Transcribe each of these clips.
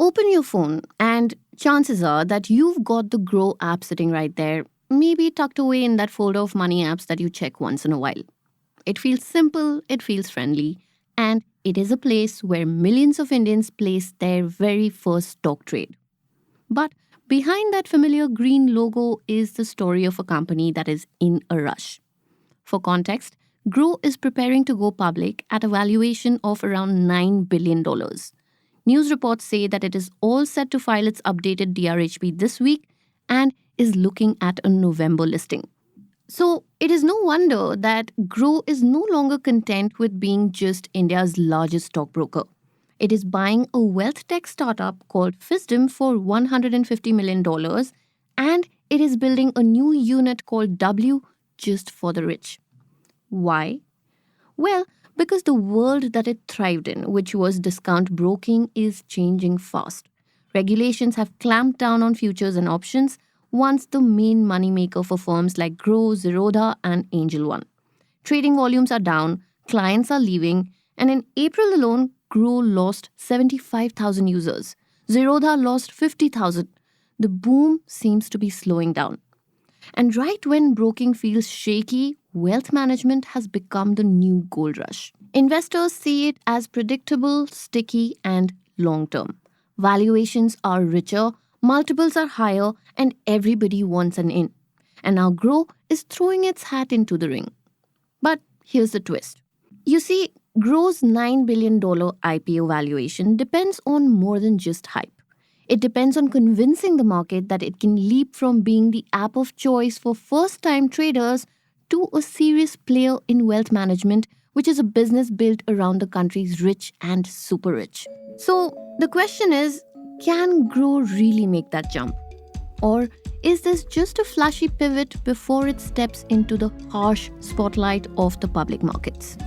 Open your phone, and chances are that you've got the Groww app sitting right there, maybe tucked away in that folder of money apps that you check once in a while. It feels simple, it feels friendly, and it is a place where millions of Indians place their very first stock trade. But behind that familiar green logo is the story of a company that is in a rush. For context, Groww is preparing to go public at a valuation of around $9 billion. News reports say that it is all set to file its updated DRHP this week and is looking at a November listing. So it is no wonder that Groww is no longer content with being just India's largest stockbroker. It is buying a wealth tech startup called Fisdom for $150 million, and it is building a new unit called W just for the rich. Why? Well, because the world that it thrived in, which was discount broking, is changing fast. Regulations have clamped down on futures and options, once the main moneymaker for firms like Groww, Zerodha, and Angel One. Trading volumes are down, clients are leaving, and in April alone, Groww lost 75,000 users. Zerodha lost 50,000. The boom seems to be slowing down. And right when broking feels shaky, wealth management has become the new gold rush. Investors see it as predictable, sticky, and long-term. Valuations are richer, multiples are higher, and everybody wants an in. And now Groww is throwing its hat into the ring. But here's the twist. You see, Groww's $9 billion IPO valuation depends on more than just hype. It depends on convincing the market that it can leap from being the app of choice for first-time traders to a serious player in wealth management, which is a business built around the country's rich and super rich. So the question is, can Groww really make that jump? Or is this just a flashy pivot before it steps into the harsh spotlight of the public markets?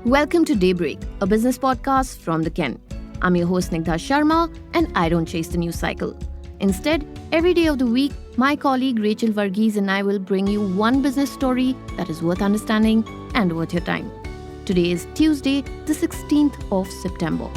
Welcome to Daybreak, a business podcast from the Ken. I'm your host Snigdha Sharma, and I don't chase the news cycle. Instead, every day of the week, my colleague Rachel Varghese and I will bring you one business story that is worth understanding and worth your time. Today is Tuesday, the 16th of September.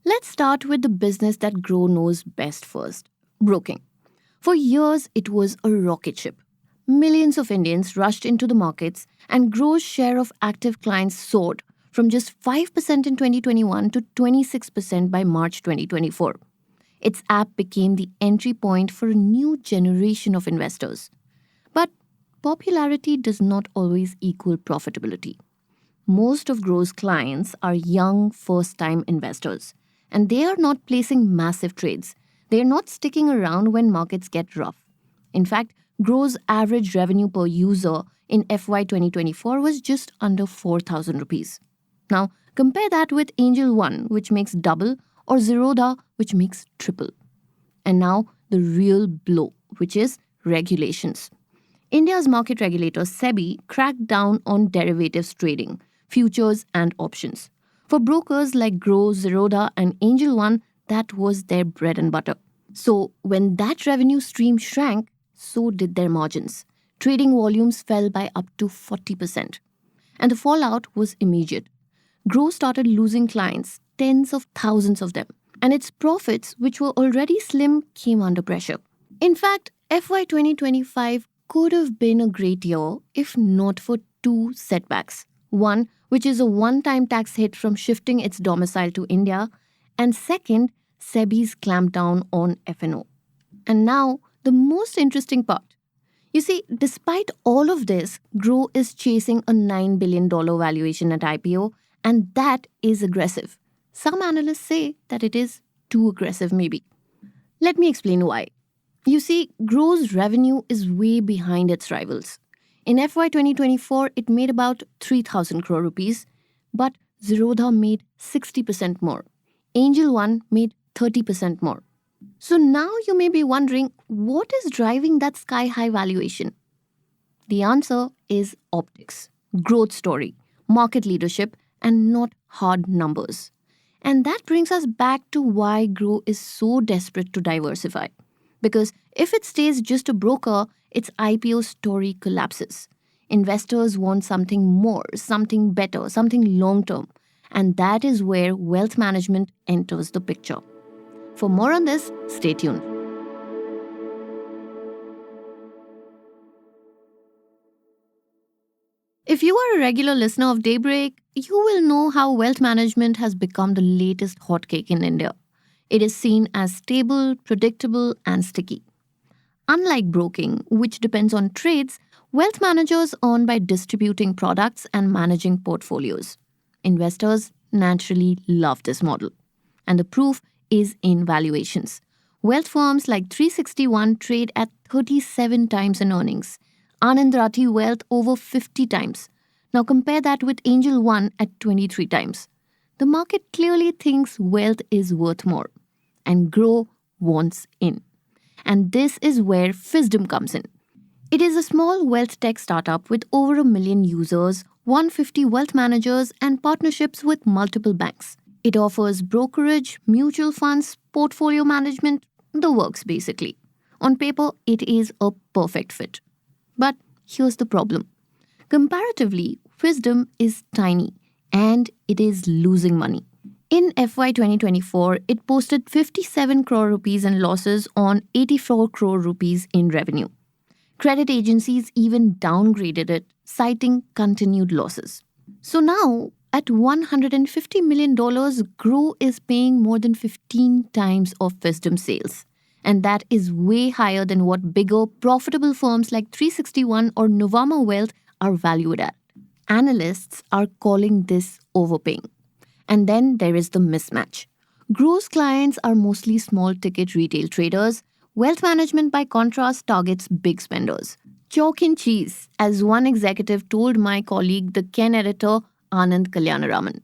Let's start with the business that Groww knows best first, broking. For years, it was a rocket ship. Millions of Indians rushed into the markets, and Groww's share of active clients soared from just 5% in 2021 to 26% by March 2024. Its app became the entry point for a new generation of investors. But popularity does not always equal profitability. Most of Groww's clients are young, first-time investors. And they are not placing massive trades. They are not sticking around when markets get rough. In fact, Groww's average revenue per user in FY 2024 was just under 4,000 rupees. Now, compare that with Angel One, which makes double, or Zerodha, which makes triple. And now, the real blow, which is regulations. India's market regulator, SEBI, cracked down on derivatives trading, futures and options. For brokers like Groww, Zerodha, and Angel One, that was their bread and butter. So when that revenue stream shrank, so did their margins. Trading volumes fell by up to 40%. And the fallout was immediate. Groww started losing clients, tens of thousands of them. And its profits, which were already slim, came under pressure. In fact, FY 2025 could have been a great year if not for two setbacks. One, which is a one-time tax hit from shifting its domicile to India, and second, SEBI's clampdown on F&O. And now, the most interesting part. You see, despite all of this, Groww is chasing a $9 billion valuation at IPO, and that is aggressive. Some analysts say that it is too aggressive maybe. Let me explain why. You see, Groww's revenue is way behind its rivals. In FY 2024, it made about 3,000 crore rupees, but Zerodha made 60% more. Angel One made 30% more. So now you may be wondering, what is driving that sky-high valuation? The answer is optics, growth story, market leadership, and not hard numbers. And that brings us back to why Groww is so desperate to diversify. Because if it stays just a broker, its IPO story collapses. Investors want something more, something better, something long term. And that is where wealth management enters the picture. For more on this, stay tuned. If you are a regular listener of Daybreak, you will know how wealth management has become the latest hotcake in India. It is seen as stable, predictable, and sticky. Unlike broking, which depends on trades, wealth managers earn by distributing products and managing portfolios. Investors naturally love this model. And the proof is in valuations. Wealth firms like 361 trade at 37 times in earnings. Anand Rathi Wealth over 50 times. Now compare that with Angel One at 23 times. The market clearly thinks wealth is worth more. And Groww wants in. And this is where Fisdom comes in. It is a small wealth tech startup with over 1 million users, 150 wealth managers, and partnerships with multiple banks. It offers brokerage, mutual funds, portfolio management, the works basically. On paper, it is a perfect fit. But here's the problem. Comparatively, Fisdom is tiny and it is losing money. In FY 2024, it posted 57 crore rupees in losses on 84 crore rupees in revenue. Credit agencies even downgraded it, citing continued losses. So now, at $150 million, Groww is paying more than 15 times of Fisdom sales. And that is way higher than what bigger, profitable firms like 361 or Novama Wealth are valued at. Analysts are calling this overpaying. And then there is the mismatch. Groww's clients are mostly small-ticket retail traders. Wealth management, by contrast, targets big spenders. Chalk and cheese, as one executive told my colleague, the Ken editor, Anand Kalyanaraman.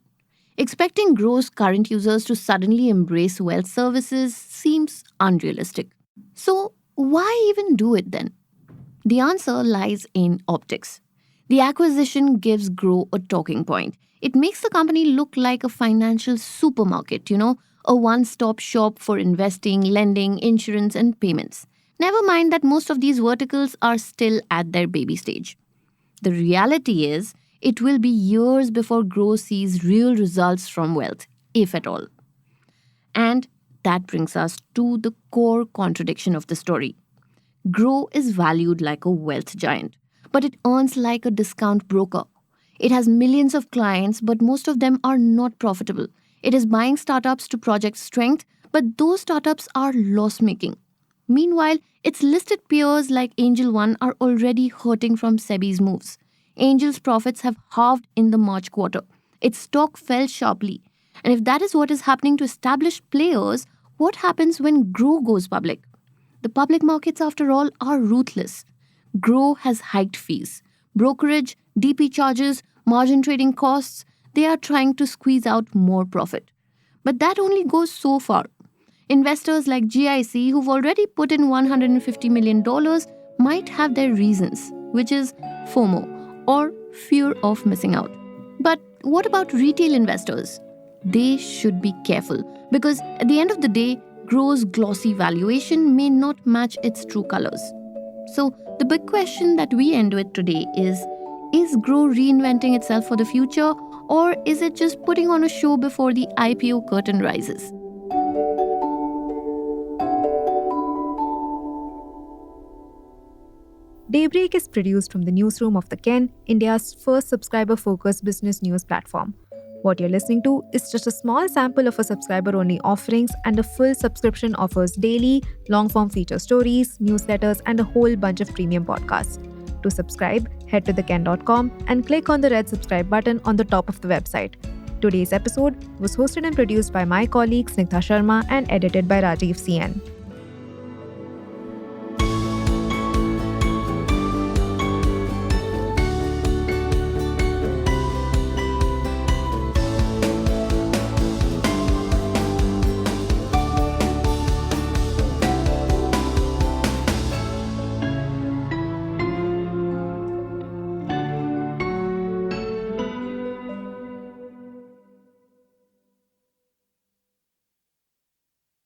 Expecting Groww's current users to suddenly embrace wealth services seems unrealistic. So, why even do it then? The answer lies in optics. The acquisition gives Groww a talking point. It makes the company look like a financial supermarket, a one-stop shop for investing, lending, insurance, and payments. Never mind that most of these verticals are still at their baby stage. The reality is, it will be years before Groww sees real results from wealth, if at all. And that brings us to the core contradiction of the story. Groww is valued like a wealth giant, but it earns like a discount broker. It has millions of clients, but most of them are not profitable. It is buying startups to project strength, but those startups are loss-making. Meanwhile, its listed peers like Angel One are already hurting from SEBI's moves. Angel's profits have halved in the March quarter. Its stock fell sharply. And if that is what is happening to established players, what happens when Groww goes public? The public markets, after all, are ruthless. Groww has hiked fees. Brokerage, DP charges, margin trading costs, they are trying to squeeze out more profit. But that only goes so far. Investors like GIC, who've already put in $150 million, might have their reasons, which is FOMO, or fear of missing out. But what about retail investors? They should be careful because at the end of the day, Groww's glossy valuation may not match its true colors. So the big question that we end with today is Groww reinventing itself for the future, or is it just putting on a show before the IPO curtain rises? Daybreak is produced from the newsroom of The Ken, India's first subscriber-focused business news platform. What you're listening to is just a small sample of our subscriber-only offerings, and a full subscription offers daily, long-form feature stories, newsletters, and a whole bunch of premium podcasts. To subscribe, head to theken.com and click on the red subscribe button on the top of the website. Today's episode was hosted and produced by my colleague Snigdha Sharma and edited by Rajiv CN.